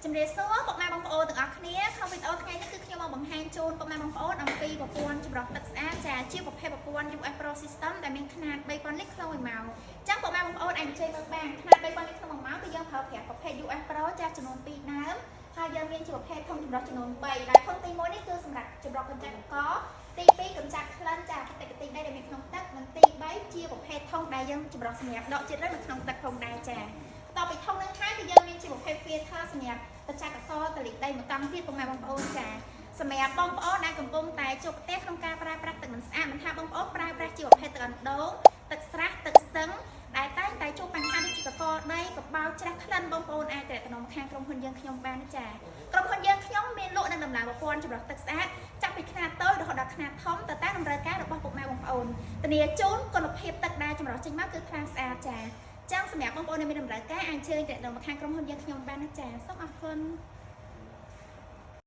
ជំរាបសួរពុកម៉ែបងប្អូនទាំងអស់គ្នាក្នុងវីដេអូថ្ងៃនេះគឺខ្ញុំមកបង្ហាញជូនពុកម៉ែបងប្អូនអំពីប្រព័ន្ធចម្រោះទឹកស្អាតចាជាប្រភេទប្រព័ន្ធ UF Pro System ដែលមានຂະຫນາດ 3000 លីត្រក្នុង1ម៉ោងអញ្ចឹងពុកម៉ែបងប្អូនអាចជួយមើលបានຂະຫນາด 3000 លីត្រក្នុង1ម៉ោងគឺយើងប្រើប្រាស់ប្រភេទ UF Pro ចាចំនួន2ដើមហើយយើងមានជាប្រភេទធុងចម្រោះចំនួន3ដែលធុងទី1នេះគឺសម្រាប់ចម្រោះកញ្ចក់កង្កទី2កម្ចាត់ក្លិនចាបច្ចេកទេសដែលមានក្នុងទឹកនិងទី3ជាប្រភេទធុងដែលយើងចម្រោះសម្រាប់ដកជាតិរឹងនៅក្នុងទឹកផងដែរចាតទៅពីធុងនឹងហើយគឺយើងមានជាប្រភេទ filter សម្រាប់បច្ចេកទេសតលីដីមកតង់ទៀតពុកម៉ែបងប្អូនចាសម្រាប់បងប្អូនដែលកំពុងតែជួបប្រទះក្នុងការប្រើប្រាស់ទឹកមិនស្អាតមិនថាបងប្អូនប្រើប្រាស់ជាប្រភេទទឹកអណ្ដូងទឹកស្រះទឹកស្ទឹងដែលតែជួបបញ្ហាដូចជាកកដីកបោច្រាស់ក្លិនបងប្អូនអាចទៅក្នុងខាងក្រុមហ៊ុនយើងខ្ញុំបានចាក្រុមហ៊ុនយើងខ្ញុំមានលក់នៅដំណើរប្រព័ន្ធចម្រោះទឹកស្អាតចាប់ពីຂະຫນាតតូចរហូតដល់ຂະຫນាតធំទៅតាមតម្រូវការរបស់ពុកម៉ែបងប្អូនធានាជូនគុណភាពទឹកដែលចម្រោះចេញមកគឺខ្លាំងស្អាតចាចាំសម្រាប់បងប្អូនដែលមានតម្រូវការអាចអញ្ជើញទៅដល់ខាងក្រុមហ៊ុនយើងខ្ញុំបានណាចាសូមអរគុណ